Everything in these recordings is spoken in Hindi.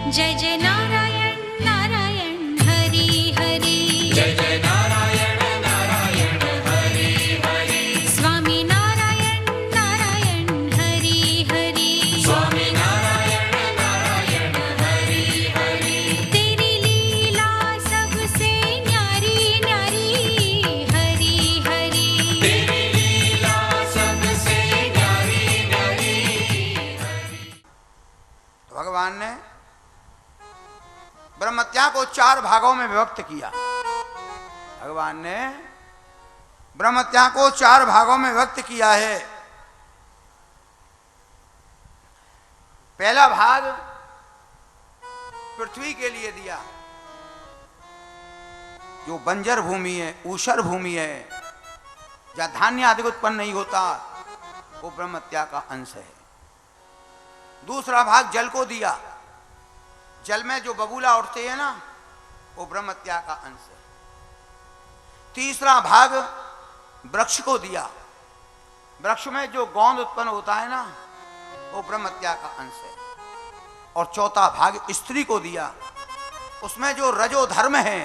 जय जय नारायण नारायण हरि हरि, जय जय नारायण नारायण हरि हरि, स्वामी नारायण नारायण हरि हरि, स्वामी नारायण नारायण हरि हरि, तेरी लीला सबसे न्यारी न्यारी, हरि हरि, तेरी लीला सबसे न्यारी न्यारी। भगवान ने ब्रह्मत्या को 4 भागों में विभक्त किया। भगवान ने ब्रह्मत्या को 4 भागों में विभक्त किया है। पहला भाग पृथ्वी के लिए दिया, जो बंजर भूमि है, ऊषर भूमि है, जहां धान्य आदि उत्पन्न नहीं होता, वो ब्रह्मत्या का अंश है। दूसरा भाग जल को दिया, जल में जो बबूला उठते हैं ना, वो ब्रह्मत्या का अंश है। तीसरा भाग वृक्ष को दिया, वृक्ष में जो गोंद उत्पन्न होता है ना, वो ब्रह्मत्या का अंश है। और चौथा भाग स्त्री को दिया, उसमें जो रजो धर्म है,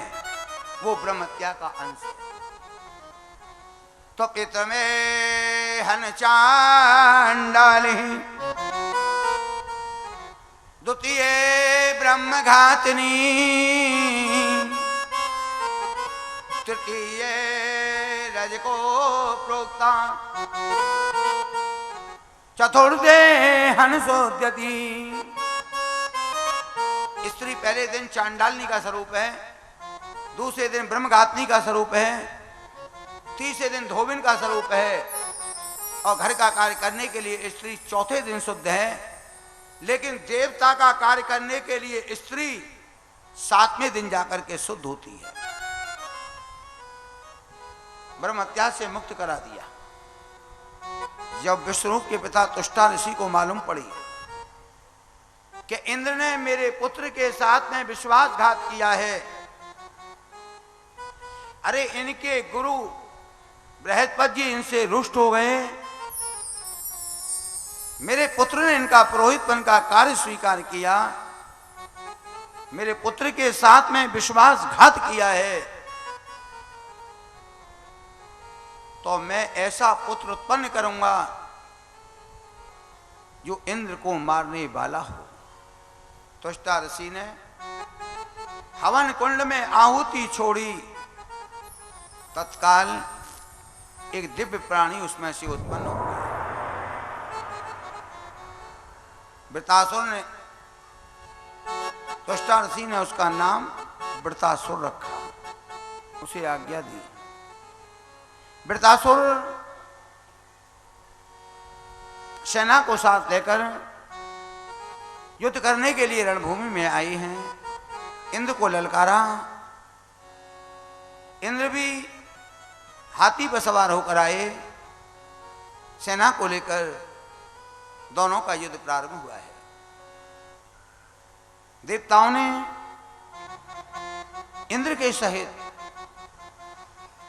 वो ब्रह्मत्या का अंश है। तो पितृ में हन चांडाली, द्वितीय ब्रह्मघातिनी, तृतीय रज को प्रोक्ता, चतुर्थे हंसोद्यति। स्त्री पहले दिन चांडालनी का स्वरूप है, दूसरे दिन ब्रह्मघातिनी का स्वरूप है, तीसरे दिन धोबिन का स्वरूप है, और घर का कार्य करने के लिए स्त्री चौथे दिन शुद्ध है। लेकिन देवता का कार्य करने के लिए स्त्री 7वें दिन जाकर के शुद्ध होती है। ब्रह्मत्या से मुक्त करा दिया। जब विष्णुरूप के पिता तुष्टा ऋषि को मालूम पड़ी कि इंद्र ने मेरे पुत्र के साथ में विश्वासघात किया है, अरे इनके गुरु बृहस्पति जी इनसे रुष्ट हो गए, मेरे पुत्र ने इनका पुरोहितपन का कार्य स्वीकार किया, मेरे पुत्र के साथ में विश्वासघात किया है, तो मैं ऐसा पुत्र उत्पन्न करूंगा जो इंद्र को मारने वाला हो। तुष्टा ऋषि ने हवन कुंड में आहुति छोड़ी, तत्काल एक दिव्य प्राणी उसमें से उत्पन्न हो गया। वृतासुर ने, तुष्टा ऋषि ने उसका नाम वृतासुर रखा, उसे आज्ञा दी। वृतासुर सेना को साथ लेकर युद्ध करने के लिए रणभूमि में आई हैं। इंद्र को ललकारा, इंद्र भी हाथी पर सवार होकर आए, सेना को लेकर दोनों का युद्ध प्रारंभ हुआ है। देवताओं ने इंद्र के सहित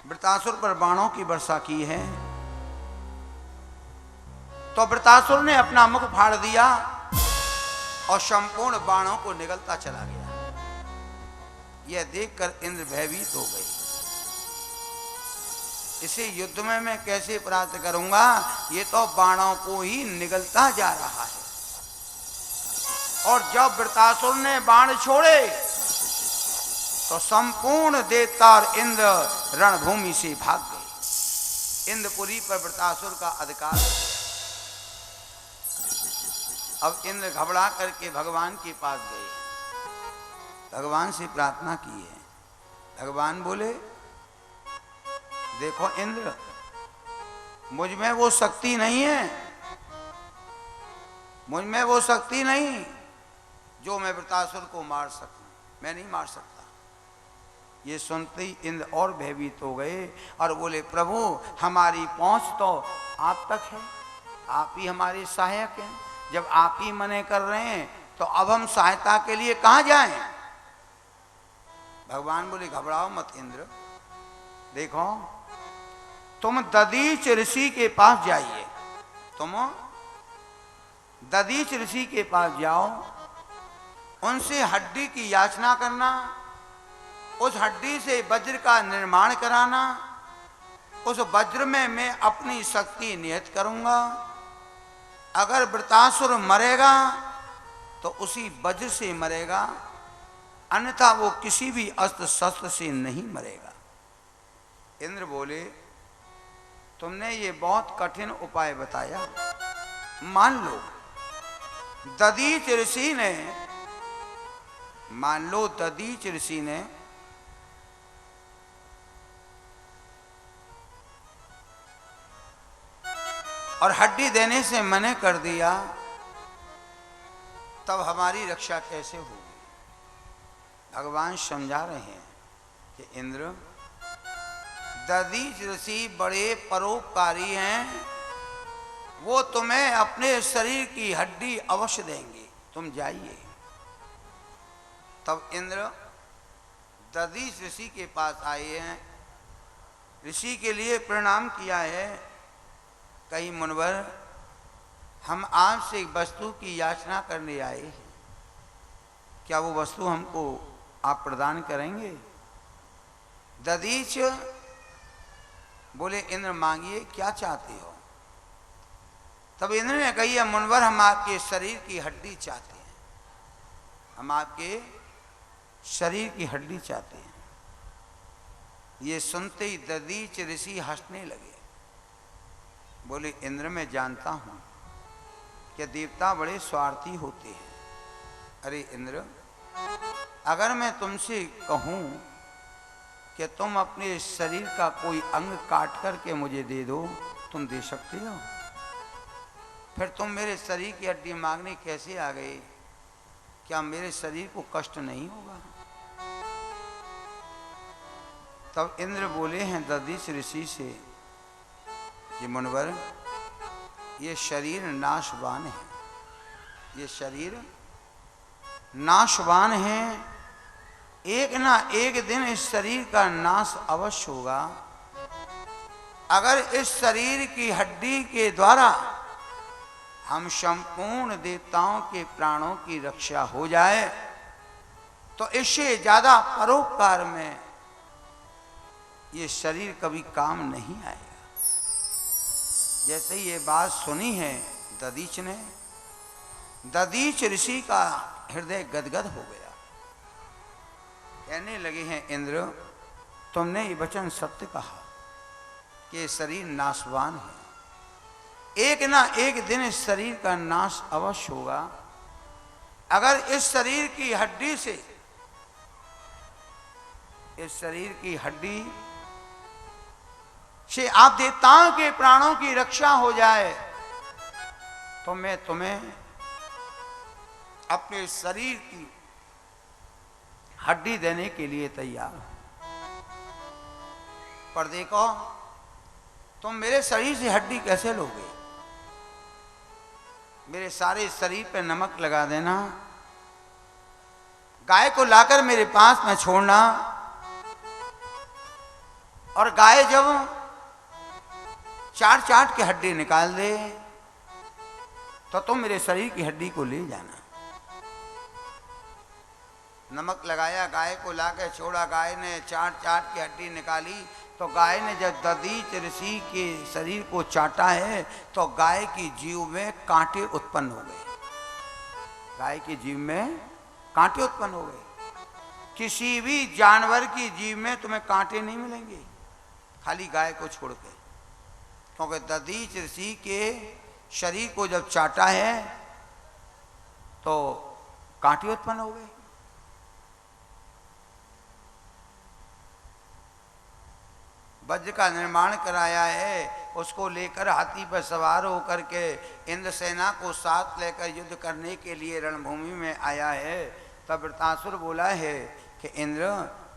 वृतासुर पर बाणों की वर्षा की है। तो वृतासुर ने अपना मुख फाड़ दिया और संपूर्ण बाणों को निगलता चला गया। यह देखकर इंद्र भयभीत हो गए। इसे युद्ध में मैं कैसे प्राप्त करूंगा, ये तो बाणों को ही निगलता जा रहा है। और जब वृतासुर ने बाण छोड़े तो संपूर्ण देवता और इंद्र रणभूमि से भाग गए। इंद्रपुरी पर वृतासुर का अधिकार। अब इंद्र घबरा करके भगवान के पास गए, भगवान से प्रार्थना की है। भगवान बोले, देखो इंद्र, मुझ में वो शक्ति नहीं है, मुझ में वो शक्ति नहीं जो मैं वृतासुर को मार सकूं, मैं नहीं मार सकता। ये सुनते ही इंद्र और भयभीत हो गए और बोले, प्रभु हमारी पहुंच तो आप तक है, आप ही हमारे सहायक हैं। जब आप ही मने कर रहे हैं तो अब हम सहायता के लिए कहां जाएं? भगवान बोले, घबराओ मत इंद्र, देखो तुम दधीच ऋषि के पास जाइए, तुम दधीच ऋषि के पास जाओ, उनसे हड्डी की याचना करना, उस हड्डी से वज्र का निर्माण कराना, उस वज्र में मैं अपनी शक्ति नियत करूंगा। अगर वृत्रासुर मरेगा तो उसी वज्र से मरेगा, अन्यथा वो किसी भी अस्त्र शस्त्र से नहीं मरेगा। इंद्र बोले, तुमने ये बहुत कठिन उपाय बताया। मान लो दधीच ऋषि ने, मान लो दधीच ऋषि ने और हड्डी देने से मना कर दिया, तब हमारी रक्षा कैसे होगी? भगवान समझा रहे हैं कि इंद्र, दधीच ऋषि बड़े परोपकारी हैं, वो तुम्हें अपने शरीर की हड्डी अवश्य देंगे, तुम जाइए। तब इंद्र दधीच ऋषि के पास आए हैं, ऋषि के लिए प्रणाम किया है। कहीं मुनिवर, हम आपसे एक वस्तु की याचना करने आए हैं, क्या वो वस्तु हमको आप प्रदान करेंगे? दधीच बोले, इंद्र मांगिए, क्या चाहते हो? तब इंद्र ने कही, मुनिवर, हम आपके शरीर की हड्डी चाहते हैं, हम आपके शरीर की हड्डी चाहते हैं। ये सुनते ही दधीच ऋषि हंसने लगे। बोले, इंद्र, मैं जानता हूं कि देवता बड़े स्वार्थी होते हैं। अरे इंद्र, अगर मैं तुमसे कहूं कि तुम अपने शरीर का कोई अंग काट करके मुझे दे दो, तुम दे सकते हो? फिर तुम मेरे शरीर की हड्डी मांगने कैसे आ गए? क्या मेरे शरीर को कष्ट नहीं होगा? तब इंद्र बोले हैं दधीच ऋषि से कि मुनिवर, ये शरीर नाशवान है, ये शरीर नाशवान है, एक ना एक दिन इस शरीर का नाश अवश्य होगा। अगर इस शरीर की हड्डी के द्वारा हम संपूर्ण देवताओं के प्राणों की रक्षा हो जाए तो इससे ज्यादा परोपकार में ये शरीर कभी काम नहीं आएगा। जैसे ये बात सुनी है दधीच ने, दधीच ऋषि का हृदय गदगद हो गया। कहने लगे हैं, इंद्र, तुमने ये वचन सत्य कहा कि ये शरीर नाशवान है, एक ना एक दिन इस शरीर का नाश अवश्य होगा। अगर इस शरीर की हड्डी से, इस शरीर की हड्डी से आप देवताओं के प्राणों की रक्षा हो जाए तो मैं तुम्हें अपने शरीर की हड्डी देने के लिए तैयार हूं। पर देखो, तुम मेरे शरीर से हड्डी कैसे लोगे? मेरे सारे शरीर पे नमक लगा देना, गाय को लाकर मेरे पास में छोड़ना, और गाय जब चाट चाट के हड्डी निकाल दे तो तुम मेरे शरीर की हड्डी को ले जाना। नमक लगाया, गाय को लाकर छोड़ा, गाय ने चाट चाट की हड्डी निकाली, तो गाय ने जब दधीच ऋषि के शरीर को चाटा है तो गाय की जीव में कांटे उत्पन्न हो गए। गाय की जीव में कांटे उत्पन्न हो गए। किसी भी जानवर की जीव में तुम्हें कांटे नहीं मिलेंगे, खाली गाय को छोड़ के, क्योंकि दधीच ऋषि के शरीर को जब चाटा है तो कांटे उत्पन्न हो गए। वज्र का निर्माण कराया है, उसको लेकर हाथी पर सवार होकर के इंद्र सेना को साथ लेकर युद्ध करने के लिए रणभूमि में आया है। तब वृत्रासुर बोला है कि इंद्र,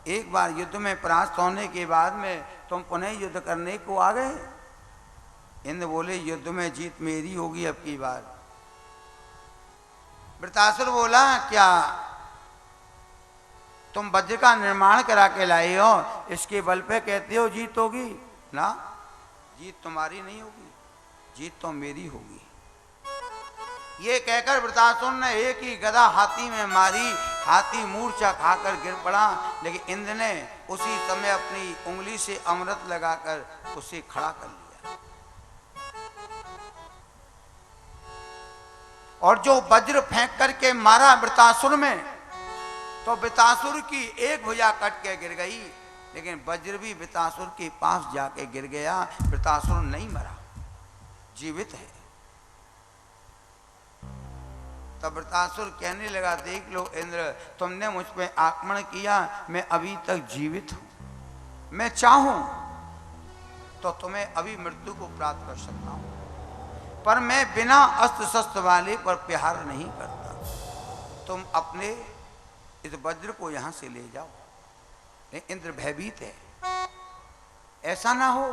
एक बार युद्ध में परास्त होने के बाद में तुम पुनः युद्ध करने को आ गए। इंद्र बोले, युद्ध में जीत मेरी होगी अब की बार। वृत्रासुर बोला, क्या तुम वज्र का निर्माण करा के लाए हो, इसके बल पे कहते हो जीत होगी? ना, जीत तुम्हारी नहीं होगी, जीत तो मेरी होगी। ये कहकर वृतासुर ने एक ही गदा हाथी में मारी, हाथी मूर्छा खाकर गिर पड़ा, लेकिन इंद्र ने उसी समय अपनी उंगली से अमृत लगाकर उसे खड़ा कर लिया। और जो वज्र फेंक करके मारा वृतासुर में, तो वृतासुर की एक भुजा कट के गिर गई, लेकिन वज्र भी वृतासुर के पास जाके गिर गया। वृतासुर नहीं मरा, जीवित है। तब वृतासुर कहने लगा, देख लो इंद्र, तुमने मुझ पे आक्रमण किया, मैं अभी तक जीवित हूं। मैं चाहूं तो तुम्हें अभी मृत्यु को प्राप्त कर सकता हूं, पर मैं बिना अस्त्र शस्त्र वाले पर प्रहार नहीं करता। तुम अपने इस वज्र को यहां से ले जाओ। इंद्र भयभीत है, ऐसा ना हो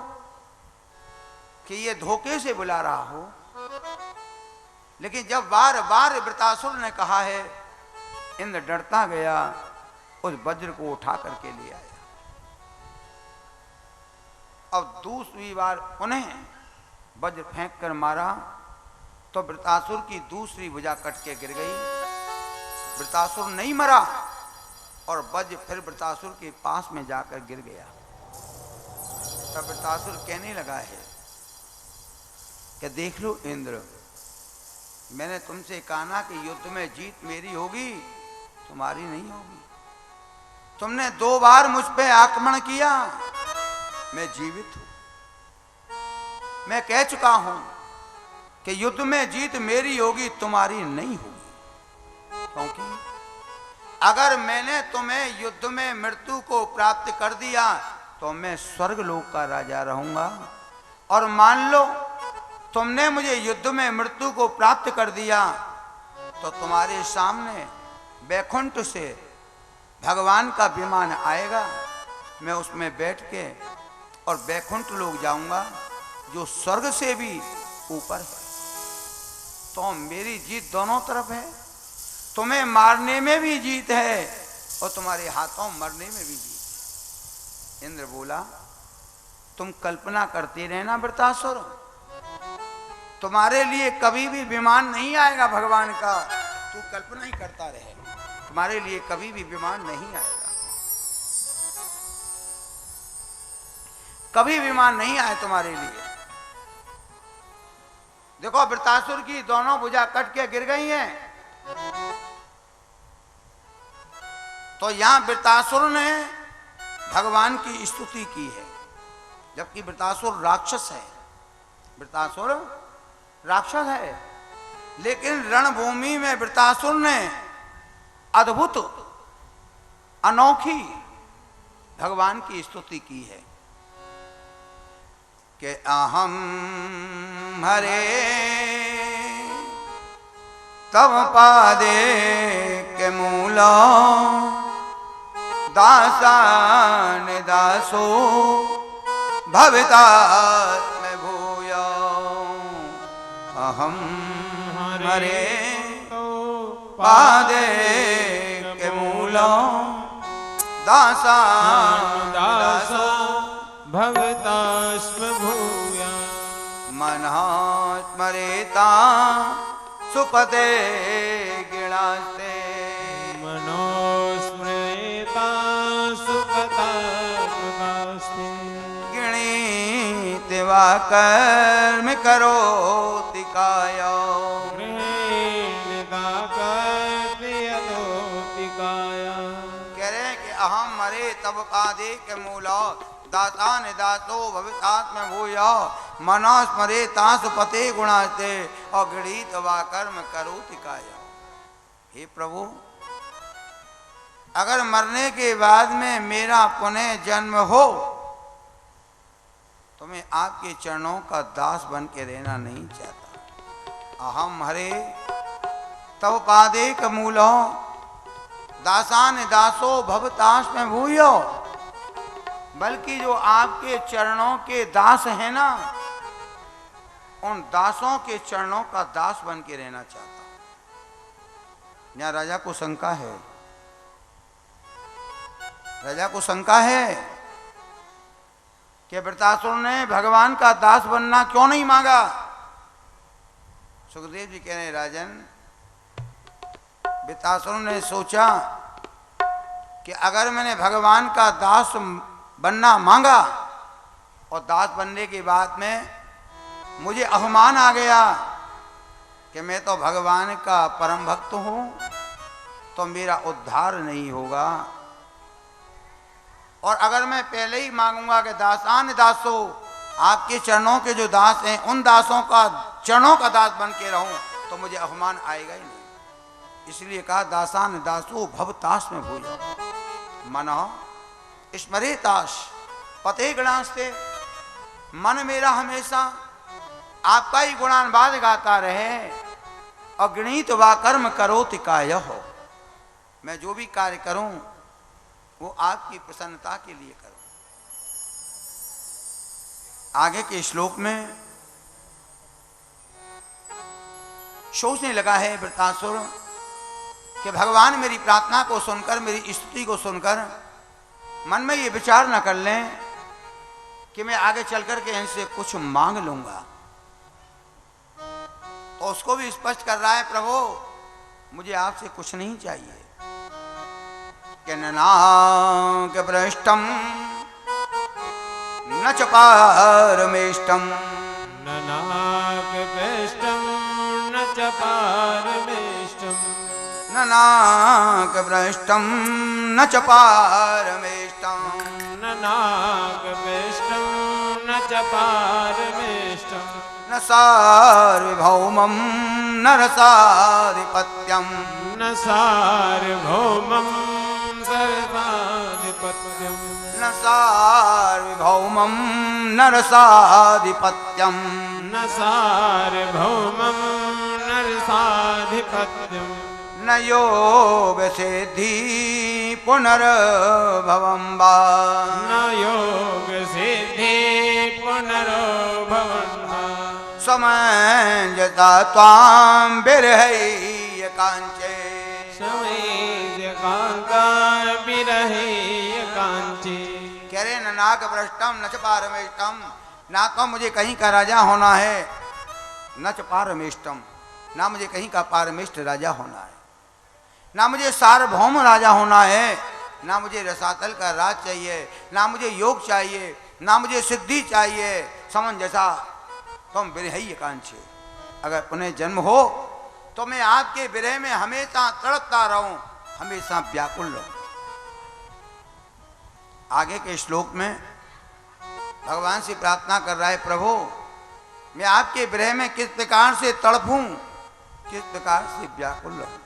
कि ये धोखे से बुला रहा हो। लेकिन जब बार बार वृतासुर ने कहा है, इंद्र डरता गया, उस वज्र को उठा करके ले आया। अब दूसरी बार उन्हें वज्र फेंक कर मारा, तो वृतासुर की दूसरी भुजा कट के गिर गई। वृतासुर नहीं मरा, और वज्र फिर वृतासुर के पास में जाकर गिर गया। तब वृतासुर कहने लगा है कि देख लो इंद्र, मैंने तुमसे कहा ना कि युद्ध में जीत मेरी होगी, तुम्हारी नहीं होगी। तुमने 2 बार मुझ पे आक्रमण किया, मैं जीवित हूं। मैं कह चुका हूं कि युद्ध में जीत मेरी होगी, तुम्हारी नहीं होगी। क्योंकि अगर मैंने तुम्हें युद्ध में मृत्यु को प्राप्त कर दिया, तो मैं स्वर्ग लोक का राजा रहूंगा। और मान लो तुमने मुझे युद्ध में मृत्यु को प्राप्त कर दिया, तो तुम्हारे सामने वैकुंठ से भगवान का विमान आएगा, मैं उसमें बैठ के और वैकुंठ लोक जाऊंगा, जो स्वर्ग से भी ऊपर है। तो मेरी जीत दोनों तरफ है, तुम्हें मारने में भी जीत है और तुम्हारे हाथों मरने में भी जीत है। इंद्र बोला, तुम कल्पना करते रहना वृतासुर, तुम्हारे लिए कभी भी विमान नहीं आएगा भगवान का। तू कल्पना ही करता रहे, तुम्हारे लिए कभी भी विमान नहीं आएगा, कभी विमान नहीं आए तुम्हारे लिए। देखो वृतासुर की दोनों भुजा कट के गिर गई हैं। तो यहां वृतासुर ने भगवान की स्तुति की है, जबकि वृतासुर राक्षस है। वृतासुर राक्षस है, लेकिन रणभूमि में वृतासुर ने अद्भुत अनोखी भगवान की स्तुति की है कि अहम हरे तव पादे के मूला दासान दासो भवितात्म भूया। अहम हरे पादे के मूला दासान दासो भवतास्म भूया। मनात्मरेता सुपते गिणास्ते। मनोस्मृता सुपता सुपतास्ते। गिणीति वा कर्म करोति कायो। गृहीणिता कर्तयतोति काया। कह रहे हैं कि अहम मरे तब पादे के मूला दातान दातो भवितात्म भूया। मनोस्मरे तासु पते गुणास्ते और गृहीत वा कर्म करोति काया। हे प्रभु, अगर मरने के बाद में मेरा पुनः जन्म हो, तो मैं आपके चरणों का दास बन के रहना नहीं चाहता। अहम हरे तव पादे कमूलो दासान दासो भवतास्म भूयो। बल्कि जो आपके चरणों के दास हैं ना, उन दासों के चरणों का दास बन के रहना चाहता हूं। यहां राजा को शंका है, राजा को शंका है कि वृतासुर ने भगवान का दास बनना क्यों नहीं मांगा। सुखदेव जी कह रहे राजन, वृत्रासुर ने सोचा कि अगर मैंने भगवान का दास बनना मांगा और दास बनने के बाद में मुझे अभिमान आ गया कि मैं तो भगवान का परम भक्त हूं, तो मेरा उद्धार नहीं होगा। और अगर मैं पहले ही मांगूंगा कि दासान दासो, आपके चरणों के जो दास हैं उन दासों का चरणों का दास बन के रहूं, तो मुझे अभिमान आएगा ही नहीं। इसलिए कहा दासान दासो भवताश में भूजो मनो स्मरे ताश पते गणास्ते, मन मेरा हमेशा आपका ही गुणानुवाद गाता रहे। अगणित वा कर्म करो तिकाय हो, मैं जो भी कार्य करूं वो आपकी प्रसन्नता के लिए करूं। आगे के श्लोक में सोचने लगा है वृत्रासुर कि भगवान मेरी प्रार्थना को सुनकर, मेरी स्तुति को सुनकर मन में ये विचार न कर लें कि मैं आगे चलकर के इनसे कुछ मांग लूंगा। तो उसको भी स्पष्ट कर रहा है, प्रभु मुझे आपसे कुछ नहीं चाहिए। कि ननाक पृष्ठम न च पारमेष्टम, ननाक पृष्ठम न च पारमेष्टम, ननाक पृष्ठम न च पारमेष्टम, ननाक पृष्ठम न च पारमेष्टम, न सार्वभौमं न रसाधिपत्यं, न सार्वभौमं सर्वाधिपत्यं, न सार्वभौमं न रसाधिपत्यं, न सार्वभौमं न रसाधिपत्यं, न योग सिद्धि पुनर्भवं वा, न योग सिद्धि पुनर्भवं वा, समञ्जता त्वां विरहै काञ्चे, समैर्यकान्ता विरहे कांची। कह रहे न नाक भ्रष्टम न च पारमेष्टम, ना तो मुझे कहीं का राजा होना है, न च पारमेष्टम, ना मुझे कहीं का पारमेष्ट राजा होना है, ना मुझे सार्वभौम राजा होना है, ना मुझे रसातल का राज चाहिए, ना मुझे योग चाहिए, ना मुझे सिद्धि चाहिए। समंजसा तुम विरहै कांचे, अगर पुनः जन्म हो तो मैं आपके विरह में हमेशा तड़पता रहूं, हमेशा व्याकुल रहूं। आगे के श्लोक में भगवान से प्रार्थना कर रहा है, प्रभु मैं आपके विरह में किस प्रकार से तड़पूं, किस प्रकार से व्याकुल रहूं।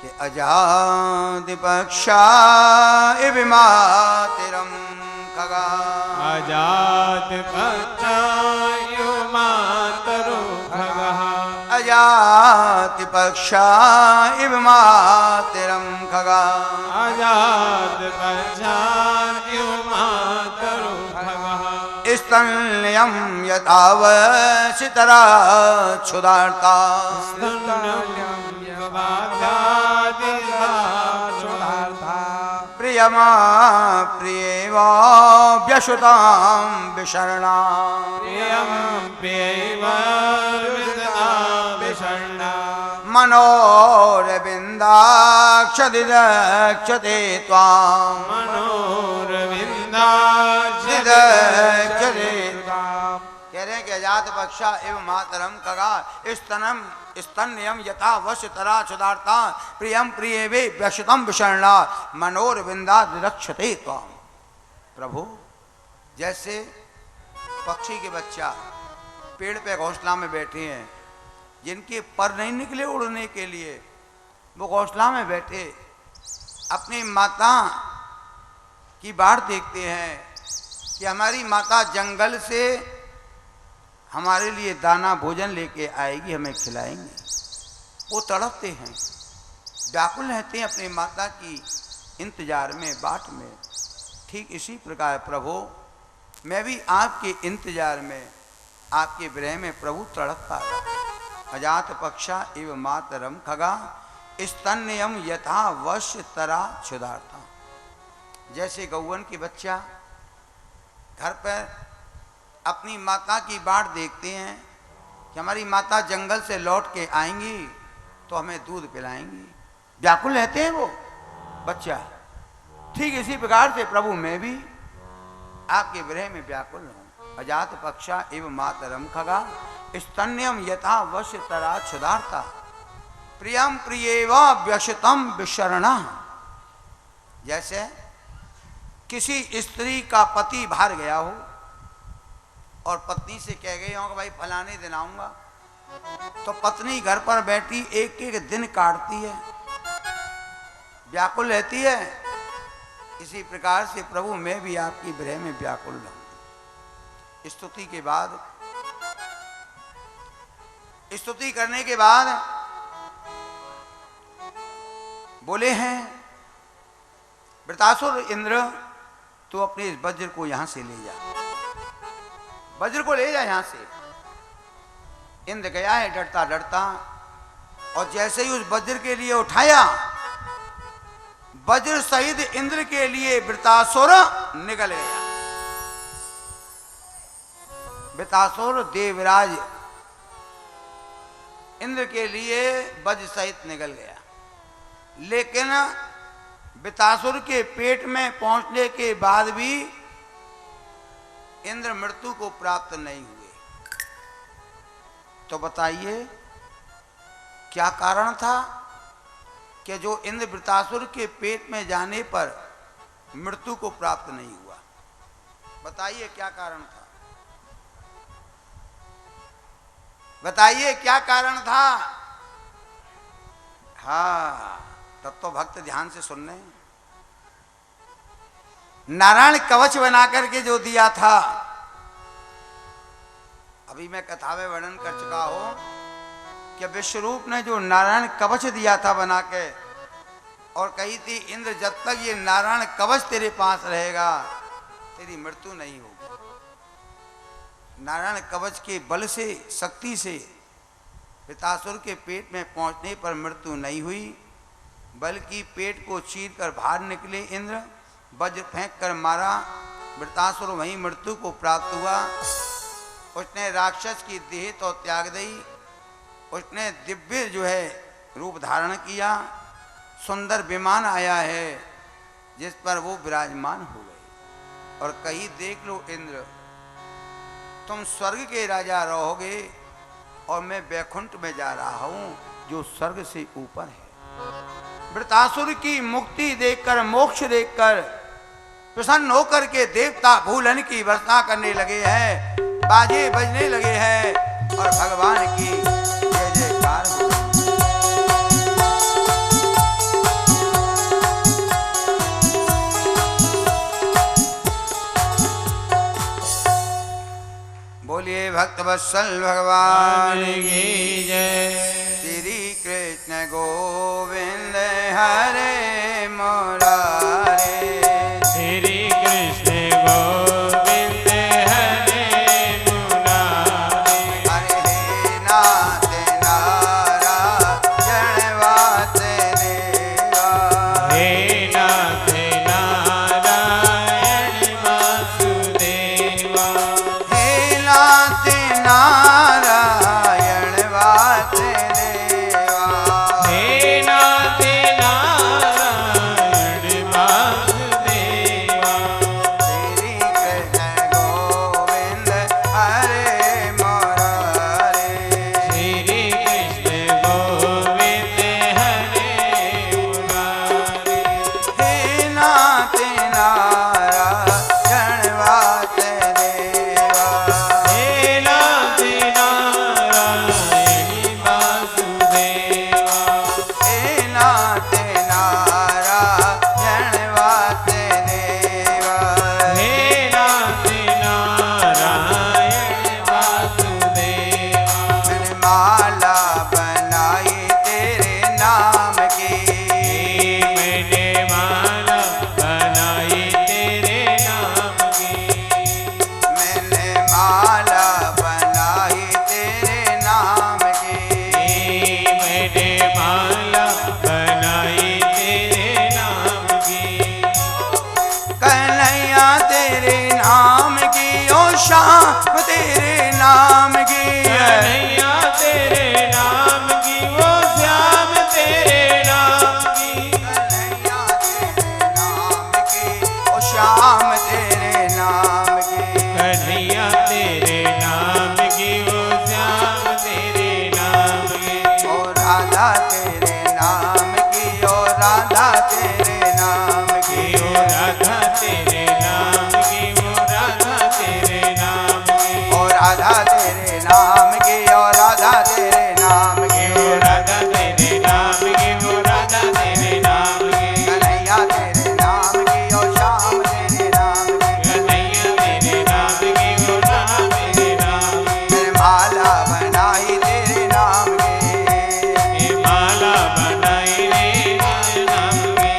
कि अजादि पक्षा इव मातरम खगा, अजात पक्षायो मातरो खगः, अजाति पक्षा इव मातरम खगा, अजात पक्षायो मातरो खगः, स्तन्यं यथावशितरा क्षुधार्ता, प्रियमा प्रियेवा व्यशुतां विशरणा, प्रियं प्रियैव विशरणा, मनोरविन्दाक्षदिदक्षते त्वां, मनोरविन्दाक्षते त्वां। कह रहे हैं कि अजात पक्षा एवं मातरम खगा, स्तनम स्तन्यम यथा वशतरा क्षुधार्ता, प्रियम प्रियवे व्यशतम विशरणा, मनोरविंदा रक्षते त्वाम। प्रभु जैसे पक्षी के बच्चा पेड़ पे घोंसला में बैठे हैं, जिनके पर नहीं निकले उड़ने के लिए, वो घोंसला में बैठे अपनी माता की बाट देखते हैं कि हमारी माता जंगल से हमारे लिए दाना भोजन लेके आएगी, हमें खिलाएंगे। वो तड़पते हैं, व्याकुल रहते हैं अपनी माता की इंतजार में, बाट में। ठीक इसी प्रकार प्रभु मैं भी आपके इंतजार में, आपके विरह में प्रभु तड़पता रहा। अजात पक्षा इव मातरम खगा, स्तन्यम यथा वश्य तरा क्षुधार्ता। जैसे गौवन के बच्चा घर पर अपनी माता की बाट देखते हैं, कि हमारी माता जंगल से लौट के आएंगी तो हमें दूध पिलाएंगी। व्याकुल रहते हैं वो बच्चा। ठीक इसी प्रकार से प्रभु मैं भी आपके विरह में व्याकुल हूं। अजात पक्षा एवं मातरम खगा स्तन्यम यथा वश तरा क्षुधार्ता प्रियम प्रियेव व्यशतम विशरणा। जैसे किसी स्त्री का पति बाहर गया हो और पत्नी से कह गई हो कि भाई फलाने दिन आऊंगा, तो पत्नी घर पर बैठी एक एक दिन काटती है, व्याकुल रहती है। इसी प्रकार से प्रभु मैं भी आपकी विरह में व्याकुल रहूं। स्तुति के बाद, स्तुति करने के बाद बोले हैं वृतासुर इंद्र तू अपने इस वज्र को यहां से ले जा, वज्र को ले जा यहां से। इंद्र गया है डरता डरता, और जैसे ही उस वज्र के लिए उठाया, वज्र सहित इंद्र के लिए वृतासुर निकल गया। वृतासुर देवराज इंद्र के लिए वज्र सहित निकल गया, लेकिन वृतासुर के पेट में पहुंचने के बाद भी इंद्र मृत्यु को प्राप्त नहीं हुए। तो बताइए क्या कारण था कि जो इंद्र वृतासुर के पेट में जाने पर मृत्यु को प्राप्त नहीं हुआ? बताइए क्या कारण था, बताइए क्या कारण था। हाँ, तब तो भक्त ध्यान से सुन रहे हैं। नारायण कवच बना करके जो दिया था, अभी मैं कथा में वर्णन कर चुका हूं कि विश्वरूप ने जो नारायण कवच दिया था बना के, और कही थी इंद्र जब तक ये नारायण कवच तेरे पास रहेगा तेरी मृत्यु नहीं होगी। नारायण कवच के बल से, शक्ति से वृतासुर के पेट में पहुंचने पर मृत्यु नहीं हुई, बल्कि पेट को चीर कर बाहर निकले इंद्र, वज्र फेंक कर मारा, वृतासुर वहीं मृत्यु को प्राप्त हुआ। उसने राक्षस की देह तो त्याग दी, उसने दिव्य जो है रूप धारण किया, सुंदर विमान आया है जिस पर वो विराजमान हो गए। और कहीं देख लो इंद्र, तुम स्वर्ग के राजा रहोगे और मैं वैकुंठ में जा रहा हूं जो स्वर्ग से ऊपर है। वृतासुर की मुक्ति देखकर, मोक्ष देखकर प्रसन्न होकर के देवता भूलन की वर्षा करने लगे हैं, बाजे बजने लगे हैं और भगवान की जय जयकार हो। बोलिए भक्त वत्सल भगवान की जय। श्री कृष्ण गोविंद हरे मुरारे, श्री कृष्ण गोविंद हरे मुरारे, हरे नाथ नारायण वासुदेवा, हे नाथ नारायण वासुदेवा, हे नाथ नारायण वासुदेवा, हे तेरे नाम की, ओ राधा तेरे नाम की, ओ राधा तेरे नाम की, ओ राधा तेरे नाम की, ओ राधा तेरे नाम की, ओ राधा तेरे नाम की, ओ राधा तेरे नाम की, ओ राधा तेरे नाम की, कन्हैया तेरे नाम की, ओ श्याम तेरे नाम की, कन्हैया तेरे नाम की, ओ राम तेरे नाम की, मैंने माला बनाई तेरे नाम की, ये माला बनाई रे नाम की।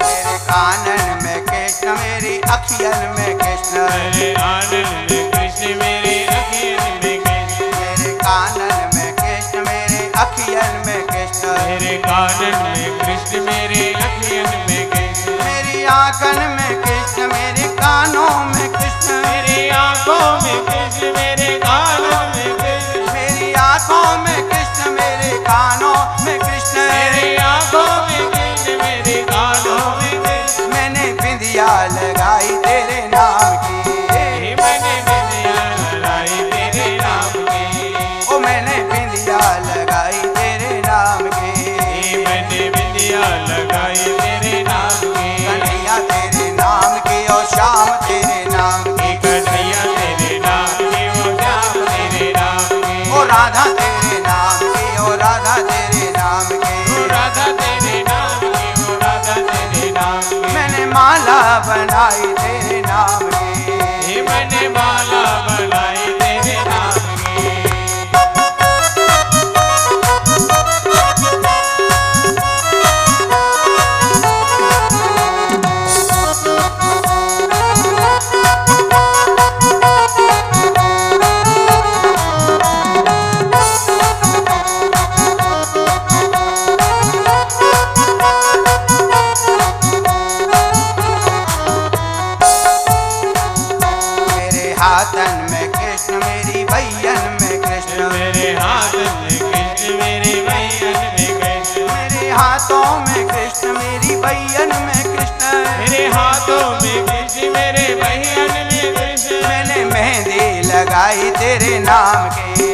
मेरे कानन में कृष्ण, मेरी अखियन में कृष्ण, मेरे आनंद में कृष्ण, मेरे अखियन में कृष्ण, मेरे कानन में कृष्ण, मेरे अखियन में कृष्ण, मेरे कानन में कृष्ण, मेरे अखियन में कृष्ण, मेरी आंखन में कृष्ण, मेरे कानों में कृष्ण, मेरी आंखों में कृष्ण, मेरे कानों में कृष्ण, मेरी आंखों में कृष्ण, मेरे कानों में कृष्ण, मेरी आंखों में कृष्ण, मेरे कानों में कृष्ण, मैंने बिंदिया लगाई तेरे नाम की, मैंने बिंदिया लगाई तेरे नाम की, ओ मैंने बिंदिया लगाई तेरे नाम की, मैंने बिंदिया लगाई तेरे नाम की, कन्हैया तेरे नाम की, ओ श्याम तेरे नाम की, कन्हैया तेरे नाम की, ओ श्याम तेरे नाम की, ओ राधा तेरे नाम की, ओ राधा तेरे नाम ओ की, राधा तेरे नाम की, ओ राधा तेरे नाम की, मैंने माला बनाई तेरे नाम की, मैंने माला बनाई तेरे नाम की। मेरे हाथन में कृष्ण, मेरी भैयन में कृष्ण, मेरे हाथ में कृष्ण, मेरे भैयन में कृष्ण, मेरे हाथों में कृष्ण, मेरी भैयन में कृष्ण, मेरे हाथों में कृष्ण, मेरे भैयन में कृष्ण, मैंने मेहंदी लगाई तेरे नाम की,